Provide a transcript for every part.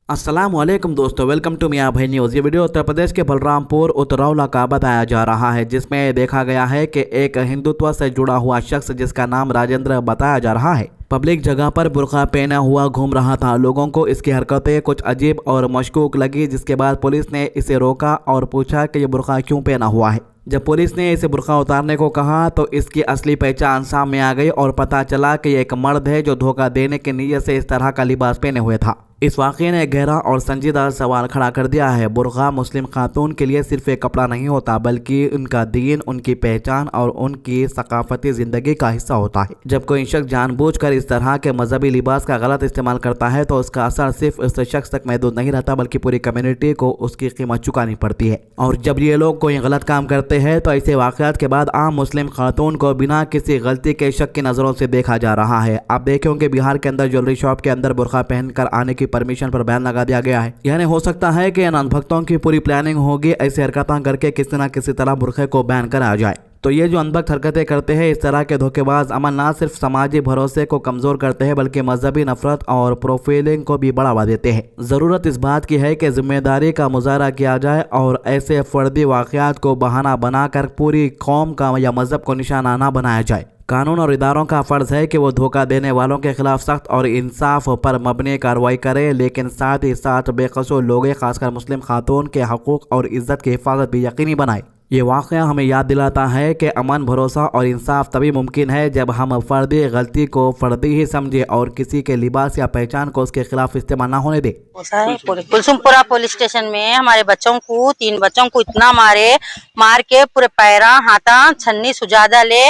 अस्सलामुअलैकुम दोस्तों, welcome to मियां भाई न्यूज़। ये वीडियो उत्तर प्रदेश के बलरामपुर उतरौला का बताया जा रहा है, जिसमें देखा गया है कि एक हिंदुत्व से जुड़ा हुआ शख्स जिसका नाम राजेंद्र बताया जा रहा है, पब्लिक जगह पर बुर्का पहना हुआ घूम रहा था। लोगों को इसकी हरकतें कुछ अजीब और मशकूक लगी, जिसके बाद पुलिस ने इसे रोका और पूछा कि ये बुर्का क्यों पहना हुआ है। जब पुलिस ने इसे बुर्का उतारने को कहा तो इसकी असली पहचान सामने आ गई और पता चला कि ये एक मर्द है जो धोखा देने की नीयत से इस तरह का लिबास पहने हुए था। इस वाक़ये ने गहरा और संजीदा सवाल खड़ा कर दिया है। बुर्का मुस्लिम खातून के लिए सिर्फ एक कपड़ा नहीं होता, बल्कि उनका दीन, उनकी पहचान और उनकी सकाफती ज़िंदगी का हिस्सा होता है। जब कोई शख्स जानबूझकर इस तरह के मजहबी लिबास का गलत इस्तेमाल करता है तो उसका असर सिर्फ उस शख्स तक महदूद नहीं रहता, बल्कि पूरी कम्युनिटी को उसकी कीमत चुकानी पड़ती है। और जब ये लोग कोई गलत काम करते हैं तो ऐसे वाक़यात के बाद आम मुस्लिम खातून को बिना किसी गलती के शक की नज़रों से देखा जा रहा है। आप देखेंगे बिहार के अंदर ज्वेलरी शॉप के अंदर बुर्का पहनकर आने की परमिशन पर बैन लगा दिया गया है। यानी हो सकता है कि अनभक्तों की पूरी प्लानिंग होगी, ऐसी हरकतें करके किसी न किसी तरह बुर्के को बैन कराया जाए। तो ये जो अनभक्त हरकतें करते हैं, इस तरह के धोखेबाज अमल ना सिर्फ समाजी भरोसे को कमजोर करते हैं, बल्कि मजहबी नफरत और प्रोफाइलिंग को भी बढ़ावा देते हैं। जरूरत इस बात की है कि जिम्मेदारी का मुजाहरा किया जाए और ऐसे फर्दी वाकयात को बहाना बनाकर पूरी कौम का या मजहब को निशाना ना बनाया जाए। कानून और इदारों का फर्ज है कि वो धोखा देने वालों के खिलाफ सख्त और इंसाफ पर मबनी कार्रवाई करें, लेकिन साथ ही साथ बेकसूर लोगों, खासकर मुस्लिम खातून के हकूक और इज्जत की हिफाजत भी यकीनी बनाए। ये वाक़या हमें याद दिलाता है कि अमन, भरोसा और इंसाफ तभी मुमकिन है जब हम फर्दी गलती को फर्दी ही समझे और किसी के लिबास या पहचान को उसके खिलाफ इस्तेमाल ना होने दे। कुलसुमपुरा पुलिस स्टेशन में हमारे बच्चों को, 3 बच्चों को इतना मार के पूरे पैरा हाथा छन्नी सुजादा ले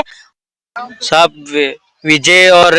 साहब विजय और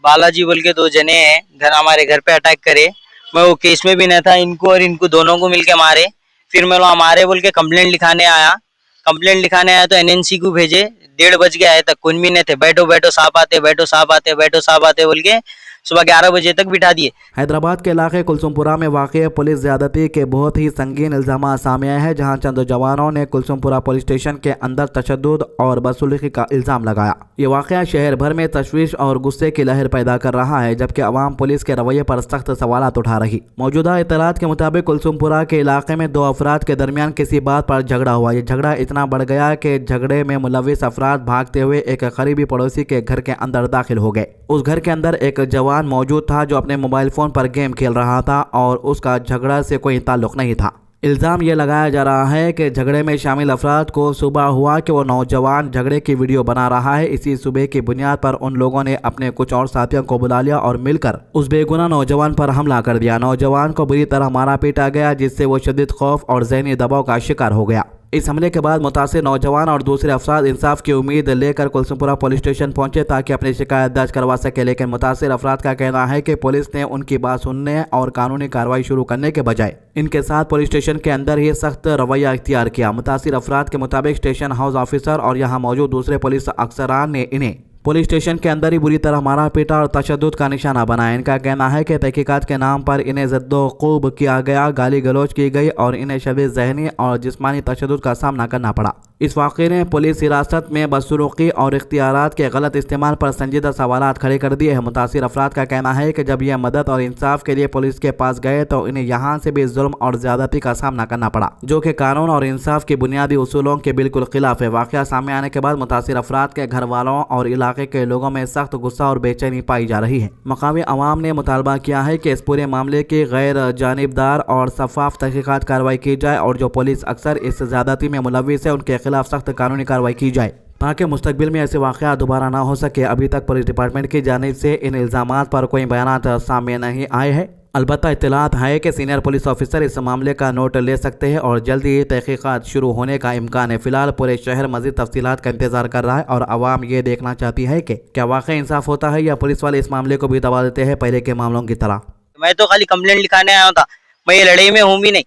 बालाजी बोल के 2 जने हैं, हमारे घर पे अटैक करे। मैं वो केस में भी नहीं था, इनको और इनको दोनों को मिलके मारे। फिर मैं वहाँ मारे बोल के कंप्लेंट लिखाने आया तो एनएनसी को भेजे। 1:30 बज गए आए तक कोई भी नहीं थे। बैठो साहब आते, बैठो साहब आते बोल के सुबह 11 बजे तक बिठा दिए। हैदराबाद के इलाके कुलसुमपुरा में वाक़ पुलिस ज़्यादती के बहुत ही संगीन इल्ज़ाम सामने आए हैं, जहां चंद जवानों ने कुलसुमपुरा पुलिस स्टेशन के अंदर तशद्दुद और बदसलूकी का इल्ज़ाम लगाया। ये वाक़या शहर भर में तशवीश और गुस्से की लहर पैदा कर रहा है, जबकि अवाम पुलिस के रवैये पर सख्त सवालात उठा रही। मौजूदा इत्तलात के मुताबिक कुलसुमपुरा के इलाके में 2 अफराद के दरमियान किसी बात पर झगड़ा हुआ। ये झगड़ा इतना बढ़ गया कि झगड़े में मुलविस अफराद भागते हुए एक करीबी पड़ोसी के घर के अंदर दाखिल हो गए। उस घर के अंदर एक जवान मौजूद था जो अपने मोबाइल फ़ोन पर गेम खेल रहा था और उसका झगड़ा से कोई ताल्लुक़ नहीं था। इल्ज़ाम ये लगाया जा रहा है कि झगड़े में शामिल अफराद को सुबह हुआ कि वो नौजवान झगड़े की वीडियो बना रहा है। इसी सुबह की बुनियाद पर उन लोगों ने अपने कुछ और साथियों को बुला लिया और मिलकर उस बेगुनाह नौजवान पर हमला कर दिया। नौजवान को बुरी तरह मारा पीटा गया, जिससे वो शदीद खौफ और ज़हनी दबाव का शिकार हो गया। इस हमले के बाद मुतासिर नौजवान और दूसरे अफराद इंसाफ की उम्मीद लेकर कुलसुमपुरा पुलिस स्टेशन पहुंचे ताकि अपनी शिकायत दर्ज करवा सके, लेकिन मुतासिर अफराद का कहना है कि पुलिस ने उनकी बात सुनने और कानूनी कार्रवाई शुरू करने के बजाय इनके साथ पुलिस स्टेशन के अंदर ही सख्त रवैया इख्तियार किया। मुतासिर अफराद के मुताबिक स्टेशन हाउस ऑफिसर और यहाँ मौजूद दूसरे पुलिस अफसरान ने इन्हें पुलिस स्टेशन के अंदर ही बुरी तरह मारा पीटा और तशद्दुद का निशाना बनाया। इनका कहना है कि तहकीकात के नाम पर इन्हें ज़द्दो-ख़ूब किया गया, गाली गलौज की गई और इन्हें शदीद ज़हनी और जिस्मानी तशद्दुद का सामना करना पड़ा। इस वाक़े ने पुलिस हिरासत में बदसलूकी और इख्तियारात के गलत इस्तेमाल पर संजीदा सवालात खड़े कर दिए हैं। मुतासिर अफराद का कहना है कि जब यह मदद और इंसाफ के लिए पुलिस के पास गए तो इन्हें यहाँ से भी जुल्म और ज़्यादती का सामना करना पड़ा, जो कि कानून और इंसाफ के बुनियादी उसूलों के बिल्कुल खिलाफ है। वाक़या सामने आने के बाद मुतासिर अफराद के घर वालों और इलाके के लोगों में सख्त गुस्सा और बेचैनी पाई जा रही है। मकामी अवाम ने मुतालबा किया है कि इस पूरे मामले की गैर जानिबदार और शफाफ तहकीकात कार्रवाई की जाए और जो पुलिस अक्सर इस ज़्यादती में मुलविस है उनके खिलाफ सख्त कानूनी कार्रवाई की जाए ताकि मुस्तकबिल में ऐसे वाक़यात दोबारा ना हो सके। अभी तक पुलिस डिपार्टमेंट की जानिब से इन इल्ज़ामात पर कोई बयानात सामने नहीं आए हैं। अलबत्ता इत्तलात है कि सीनियर पुलिस ऑफिसर इस मामले का नोट ले सकते हैं और जल्द ही तहकीकात शुरू होने का इम्कान है। फिलहाल पूरे शहर मज़ीद तफसीलात का इंतजार कर रहा है और आवाम ये देखना चाहती है कि क्या वाकई इंसाफ होता है या पुलिस वाले इस मामले को भी दबा देते हैं पहले के मामलों की तरह। मैं तो खाली कंप्लेंट लिखाने आया था, मैं ये लड़ाई में हूँ भी नहीं।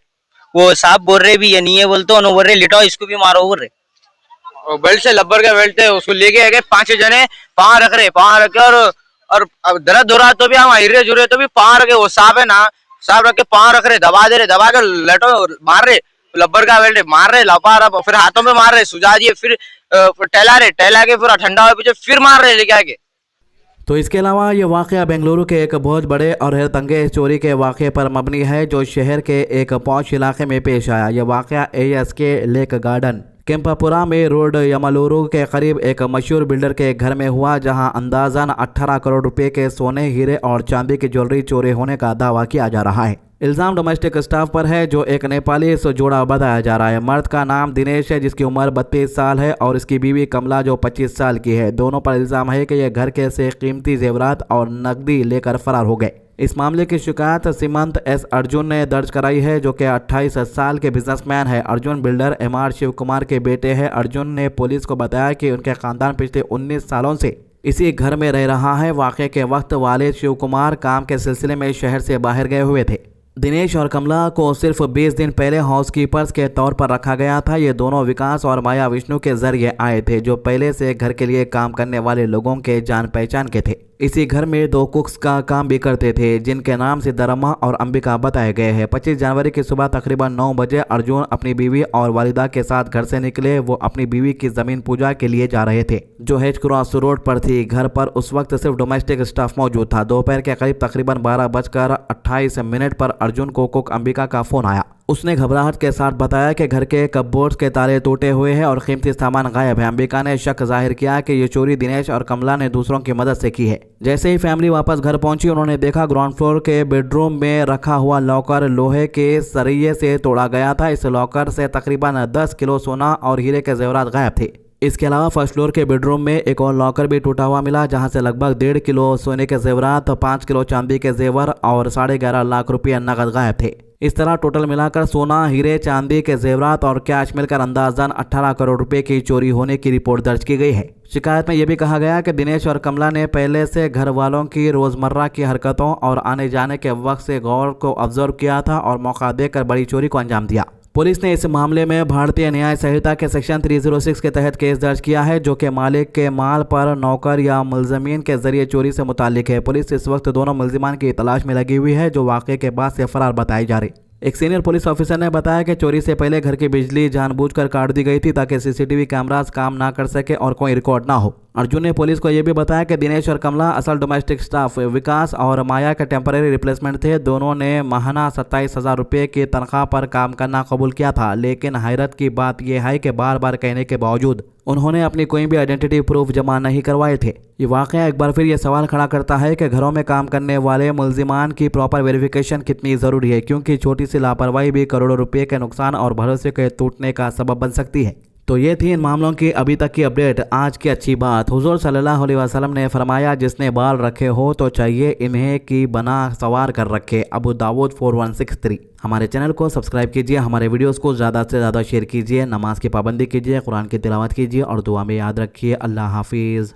वो साहब बोल रहे भी ये नहीं है, बोलते बोल रहे लिटाओ इसको भी मारो बोल रहे। बेल्ट से लब्बर का बेल्ट है, उसको लेके गए 5 जने, पाँव रख रहे और दर्द हो रहा तो भी हम हिरे जुरे तो भी पाँव रखे। वो साहब है ना, साहब रख के पाँव रख रहे, दबा दे रहे, दबा के लटो मार रहे, लब्बर का बेल्ट मार रहे, लपा रहा, फिर हाथों में मार रहे, सुझा दिए, फिर टहला के फिर ठंडा हुए पीछे फिर मार रहे लेके आके। तो इसके अलावा ये वाक़या बेंगलुरु के एक बहुत बड़े और हैरतअंगेज़ चोरी के वाक़े पर मबनी है जो शहर के एक पॉश इलाके में पेश आया। यह वाक़या ASK लेक गार्डन केम्पापुरा में रोड यमलुरु के करीब एक मशहूर बिल्डर के घर में हुआ, जहां अंदाज़न 18 करोड़ रुपए के सोने, हीरे और चांदी की ज्वेलरी चोरी होने का दावा किया जा रहा है। इल्ज़ाम डोमेस्टिक स्टाफ पर है जो एक नेपाली जोड़ा बताया जा रहा है। मर्द का नाम दिनेश है जिसकी उम्र 32 साल है और इसकी बीवी कमला जो 25 साल की है। दोनों पर इल्ज़ाम है कि यह घर के से कीमती जेवरात और नकदी लेकर फरार हो गए। इस मामले की शिकायत सीमंत S अर्जुन ने दर्ज कराई है जो कि 28 साल के बिजनेसमैन है। अर्जुन बिल्डर MR शिव कुमार के बेटे हैं। अर्जुन ने पुलिस को बताया कि उनके खानदान पिछले 19 सालों से इसी घर में रह रहा है। वाक़े के वक्त वालिद शिव कुमार काम के सिलसिले में शहर से बाहर गए हुए थे। दिनेश और कमला को सिर्फ 20 दिन पहले हाउसकीपर्स के तौर पर रखा गया था। ये दोनों विकास और माया विष्णु के जरिए आए थे जो पहले से घर के लिए काम करने वाले लोगों के जान पहचान के थे। इसी घर में 2 कुक्स का काम भी करते थे जिनके नाम सिद्धरम्मा और अंबिका बताए गए हैं। 25 जनवरी की सुबह तकरीबन 9 बजे अर्जुन अपनी बीवी और वालिदा के साथ घर से निकले। वो अपनी बीवी की जमीन पूजा के लिए जा रहे थे जो हेज क्रॉस रोड पर थी। घर पर उस वक्त सिर्फ डोमेस्टिक स्टाफ मौजूद था। दोपहर के करीब तकरीबन 12:28 पर अर्जुन को कुक अंबिका का फोन आया। उसने घबराहट के साथ बताया कि घर के कपबोर्ड्स के ताले टूटे हुए हैं और कीमती सामान गायब है। अंबिका ने शक जाहिर किया कि ये चोरी दिनेश और कमला ने दूसरों की मदद से की है। जैसे ही फैमिली वापस घर पहुंची उन्होंने देखा ग्राउंड फ्लोर के बेडरूम में रखा हुआ लॉकर लोहे के सरिये से तोड़ा गया था। इस लॉकर से तकरीबन 10 किलो सोना और हीरे के जेवरात गायब थे। इसके अलावा फर्स्ट फ्लोर के बेडरूम में एक और लॉकर भी टूटा हुआ मिला जहां से लगभग 1.5 किलो सोने के जेवरात, 5 किलो चांदी के जेवर और 11.5 लाख रुपये नकद गायब थे। इस तरह टोटल मिलाकर सोना, हीरे, चांदी के जेवरात और कैश मिलकर अंदाजन 18 करोड़ रुपए की चोरी होने की रिपोर्ट दर्ज की गई है। शिकायत में यह भी कहा गया कि दिनेश और कमला ने पहले से घर वालों की रोजमर्रा की हरकतों और आने जाने के वक्त से गौर को ऑब्जर्व किया था और मौका देकर बड़ी चोरी को अंजाम दिया। पुलिस ने इस मामले में भारतीय न्याय संहिता के सेक्शन 306 के तहत केस दर्ज किया है जो कि मालिक के माल पर नौकर या मुलजमीन के जरिए चोरी से मुताल्लिक है। पुलिस इस वक्त दोनों मुलजिमान की तलाश में लगी हुई है जो वाक़े के बाद से फरार बताई जा रही। एक सीनियर पुलिस ऑफिसर ने बताया कि चोरी से पहले घर की बिजली जानबूझकर काट दी गई थी ताकि CCTV कैमरास काम ना कर सके और कोई रिकॉर्ड ना हो। अर्जुन ने पुलिस को यह भी बताया कि दिनेश और कमला असल डोमेस्टिक स्टाफ विकास और माया के टेम्पररी रिप्लेसमेंट थे। दोनों ने माहाना 27,000 रुपये की तनख्वाह पर काम करना कबूल किया था, लेकिन हैरत की बात यह है कि बार बार कहने के बावजूद उन्होंने अपनी कोई भी आइडेंटिटी प्रूफ जमा नहीं करवाए थे। ये वाक़या एक बार फिर ये सवाल खड़ा करता है कि घरों में काम करने वाले मुलजिमान की प्रॉपर वेरिफिकेशन कितनी ज़रूरी है, क्योंकि छोटी सी लापरवाही भी करोड़ों रुपये के नुकसान और भरोसे के टूटने का सबब बन सकती है। तो ये थी इन मामलों की अभी तक की अपडेट। आज की अच्छी बात, हुजूर सल्लल्लाहु अलैहि वसल्लम ने फरमाया जिसने बाल रखे हो तो चाहिए इन्हें कि बना सवार कर रखे। अबू दाऊद 4163। हमारे चैनल को सब्सक्राइब कीजिए, हमारे वीडियोस को ज़्यादा से ज़्यादा शेयर कीजिए, नमाज की पाबंदी कीजिए, कुरान की तिलावत कीजिए और दुआ में याद रखिए। अल्लाह हाफिज़।